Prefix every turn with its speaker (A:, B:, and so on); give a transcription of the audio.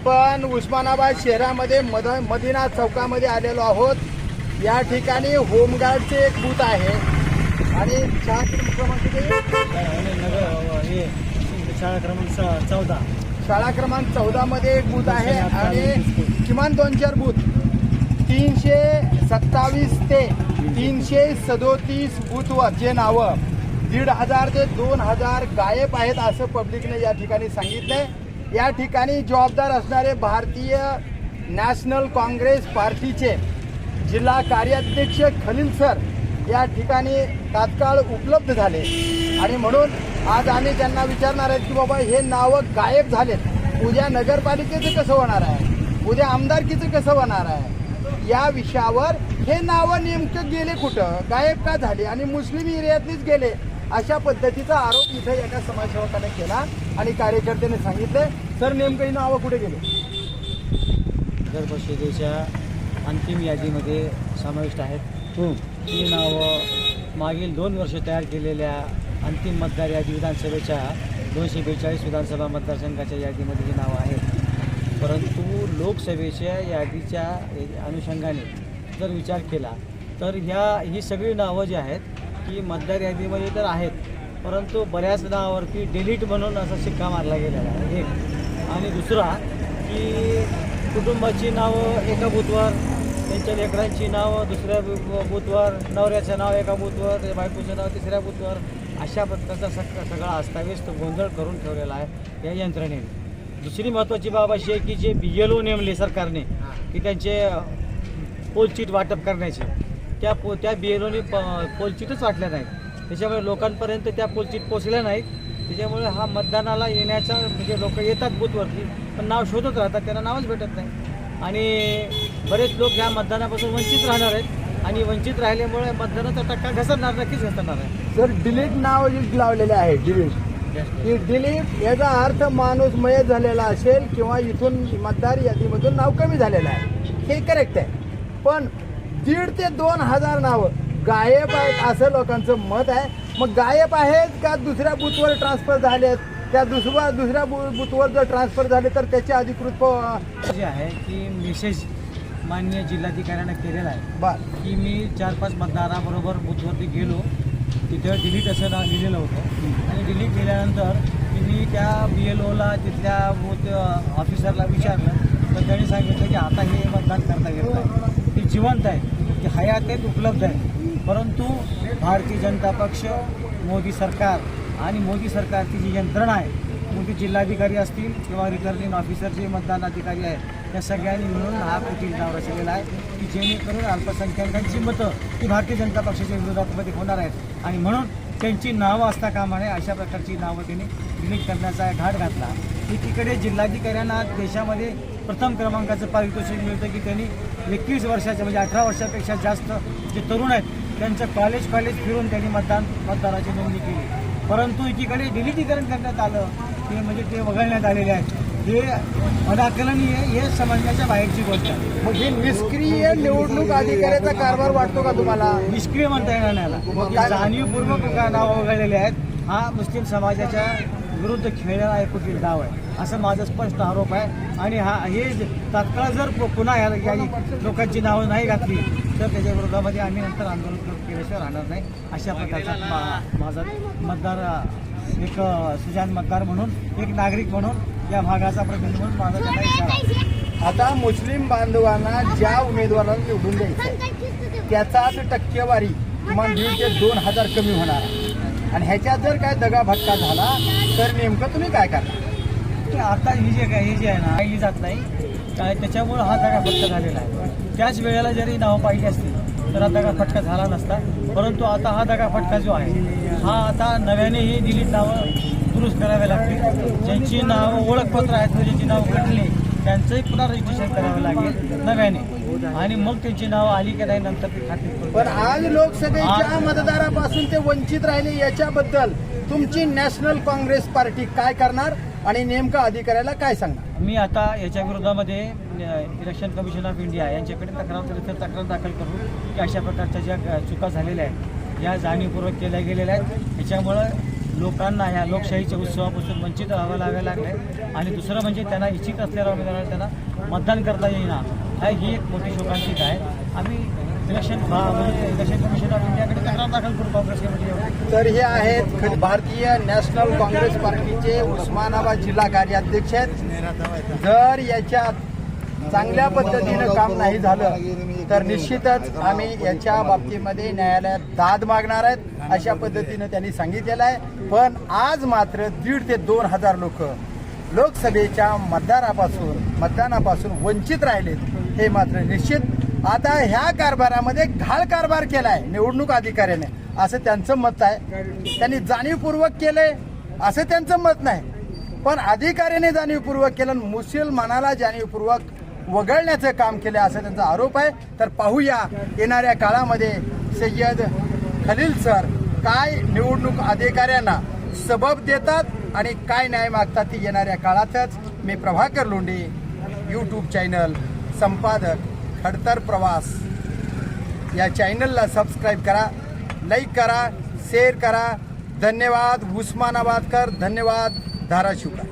A: आपण उस्मानाबाद शहरामध्ये मदिना चौकामध्ये आलेलो आहोत। या ठिकाणी होमगार्डचे एक बूथ आहे आणि शाळा क्रमांक 14 मध्ये एक बूथ आहे आणि किमान 2-4 बूथ 327 ते 337 बूथवर जे नावं 1,500 ते 2,000 गायब आहेत असं पब्लिकने या ठिकाणी सांगितलंय। या ठिकाणी जबाबदार असणारे भारतीय नॅशनल काँग्रेस पार्टीचे जिल्हा कार्याध्यक्ष खलील सर या ठिकाणी तात्काळ उपलब्ध झाले आणि म्हणून आज आम्ही त्यांना विचारणार आहेत की बाबा हे नावं गायब झालेत, उद्या नगरपालिकेचं कसं होणार आहे, उद्या आमदारकीचं कसं होणार आहे, या विषयावर हे नावं नेमकं गेले कुठं, गायब का झाले आणि मुस्लिम एरियातलीच गेले अशा पद्धतीचा आरोप इथे एका समाजसेवकाने केला आणि कार्यकर्त्याने सांगितले सर नेमकं ही नावं कुठे गेले।
B: नगर परिषदेच्या अंतिम यादीमध्ये समाविष्ट आहेत। ही नावं मागील 2 वर्ष तयार केलेल्या अंतिम मतदार यादी विधानसभेच्या 242 विधानसभा मतदारसंघाच्या यादीमध्ये ही नावं आहेत। परंतु लोकसभेच्या यादीच्या अनुषंगाने जर विचार केला तर ही सगळी नावं जी आहेत की मतदार यादीमध्ये तर आहेत, परंतु बऱ्याच नावावरती डिलीट म्हणून असा शिक्का मारला गेलेला आहे एक। आणि दुसरा की कुटुंबाची नावं एका बूथवर, त्यांच्या लेकरांची नावं दुसऱ्या बूथवर, नवऱ्याचं नाव एका बूथवर, बायकोचं नाव तिसऱ्या बूथवर, अशा प्रकारचा सगळा अस्ताव्यस्त गोंधळ करून ठेवलेला आहे या यंत्रणेने। दुसरी महत्त्वाची बाब अशी आहे की जे BLO नेमले सरकारने की त्यांचे पोलचीट वाटप करण्याचे, त्या BLOने पोलचीटच वाटल्या नाहीत, त्याच्यामुळे लोकांपर्यंत त्या पोलचीट पोचल्या नाहीत। त्याच्यामुळे हा मतदानाला येण्याचा म्हणजे लोक येतात बूथवरती पण नाव शोधत राहतात, त्यांना नावच भेटत नाही आणि बरेच लोक ह्या मतदानापासून वंचित राहणार आहेत आणि वंचित राहिल्यामुळे मतदानाचा टक्का घसरणार, नक्कीच घसरणार आहे।
A: सर डिलीट नाव लावलेले आहे, डिलीट याचा अर्थ माणूस मयत झालेला असेल किंवा इथून मतदार यादीमधून नाव कमी झालेलं आहे, हे करेक्ट आहे। पण 1,500 ते 2,000 नावं गायब आहेत असं लोकांचं मत आहे। मग गायब आहेत का दुसऱ्या बूथवर ट्रान्सफर झालेत, त्या दुसऱ्या बूथवर जर ट्रान्सफर झाले तर त्याचे अधिकृत
B: जे आहे की मेसेज माननीय जिल्हाधिकाऱ्यांना केलेला आहे की मी 4-5 मतदाराबरोबर बूथवरती गेलो, तिथे डिलीट असं नाव लिहिलेलं होतं आणि डिलीट केल्यानंतर मी त्या BLOला तिथल्या बूथ ऑफिसरला विचारलं तर त्यांनी सांगितलं की आता हे मतदान करता येत नाही, ती जिवंत आहे, ती हयात आहेत, उपलब्ध आहे। परंतु भारतीय जनता पक्ष, मोदी सरकार आणि मोदी सरकारची जी यंत्रणा आहे, मोदी जिल्हाधिकारी असतील किंवा रिटर्निंग ऑफिसर जे मतदान अधिकारी आहेत, त्या सगळ्यांनी मिळून हा कुटील नाव रचलेला आहे की जेणेकरून अल्पसंख्याकांची मतं ही भारतीय जनता पक्षाच्या विरोधामध्ये होणार आहेत आणि म्हणून त्यांची नावं असता कामा नये अशा प्रकारची नावं त्यांनी डिलीट करण्याचा घाट घातला। एकीकडे जिल्हाधिकाऱ्यांना देशामध्ये प्रथम क्रमांकाचं पारितोषिक मिळतं की त्यांनी 21 वर्षाच्या म्हणजे 18 वर्षापेक्षा जास्त जे तरुण आहेत त्यांचं कॉलेज फिरून त्यांनी मतदानाची नोंदणी केली, परंतु एकीकडे डिलीटीकरण करण्यात आलं ते म्हणजे ते वगळण्यात आलेले आहेत, हे अनाकलनीय, हे समजण्याच्या बाहेरची गोष्ट आहे।
A: मग हे निष्क्रिय निवडणूक अधिकाऱ्याचा कारभार वाटतो का तुम्हाला?
B: निष्क्रिय म्हणता येणार नाही, जाणीवपूर्वक नावं वगळलेले आहेत। हा मुस्लिम समाजाच्या विरुद्ध खेळलेला एक कुठली डाव आहे असं माझा स्पष्ट आरोप आहे आणि हे तात्काळ जर पुन्हा या लोकांची नावं नाही घातली तर त्याच्या विरोधामध्ये आम्ही नंतर आंदोलन केल्याशिवाय राहणार नाही अशा प्रकारचा माझा मतदार एक सुजाण मतदार म्हणून, एक नागरिक म्हणून, या भागाचा प्रतिनिधी म्हणून माझा त्यांना इशारा आहे।
A: आता मुस्लिम बांधवांना ज्या उमेदवाराला निवडून द्यायचं त्याचाच टक्केवारी किमान 1,500 ते 2,000 कमी होणार आणि ह्याच्यात जर काय दगाफटका झाला तर नेमकं तुम्ही काय करणार?
B: आता हे जे आहे ना पाहिली जात नाही काय, त्याच्यामुळं हा दगाफटका झालेला आहे। त्याच वेळेला जरी नावं पाहिली असतील तर हा दगाफटका झाला नसता, परंतु आता हा दगाफटका जो आहे हा आता नव्यानेही डिलीट नावं दुरुस्त करावे लागतील। ज्यांची नावं ओळखपत्र आहेत म्हणजे ज्यांची नावं घडली त्यांचंही पुन्हा रजिस्ट्रेशन करावं लागेल नव्याने आणि मग त्यांची नावं आली की नाही नंतर ती खात्री।
A: पण आज लोकसभेच्या मतदारापासून ते वंचित राहिले याच्याबद्दल तुमची नॅशनल काँग्रेस पार्टी काय करणार आणि नेमकं अधिकाऱ्याला काय सांगणार?
B: मी आता याच्या विरोधामध्ये इलेक्शन कमिशन ऑफ इंडिया यांच्याकडे तक्रार दाखल करू की अशा प्रकारच्या ज्या चुका झालेल्या आहेत या जाणीवपूर्वक केल्या गेलेल्या आहेत, याच्यामुळं लोकांना ह्या लोकशाहीच्या उत्सवापासून वंचित राहावं लागायला लागले आणि दुसरं म्हणजे त्यांना इच्छित असलेल्या उमेदवाराला त्यांना मतदान करता येईना ही एक मोठी शोकांतिका आहे. आम्ही इलेक्शन कमिशन ऑफ इंडियाकडे तक्रार दाखल करू काँग्रेस कमिटी.
A: तर हे आहेत भारतीय नॅशनल काँग्रेस पार्टीचे उस्मानाबाद जिल्हा कार्याध्यक्ष आहेत. जर याच्यात चांगल्या पद्धतीनं काम नाही झालं तर निश्चितच आम्ही याच्या बाबतीमध्ये न्यायालयात दाद मागणार आहेत अशा पद्धतीनं त्यांनी सांगितलेलं आहे. पण आज मात्र 1,500 ते 2,000 लोक लोकसभेच्या मतदानापासून वंचित राहिलेत हे मात्र निश्चित. आता ह्या कारभारामध्ये घाळ कारभार केलाय निवडणूक अधिकाऱ्याने असं त्यांचं मत आहे. त्यांनी जाणीवपूर्वक केलंय असं त्यांचं मत नाही, पण अधिकाऱ्याने जाणीवपूर्वक केलं, मुसलमानाला जाणीवपूर्वक वगळण्याचं काम केलं असं त्यांचा आरोप आहे. तर पाहूया येणाऱ्या काळामध्ये सय्यद खलील सर काय निवडणूक अधिकाऱ्यांना सबब देतात आणि काय न्याय मागतात ती येणाऱ्या काळातच. मी प्रभाकर लोंढे, यूट्यूब चॅनल संपादक खडतर प्रवास या चॅनलला सबस्क्राईब करा, लाईक करा, शेअर करा. धन्यवाद उस्मानाबादकर, धन्यवाद धाराशिवकर.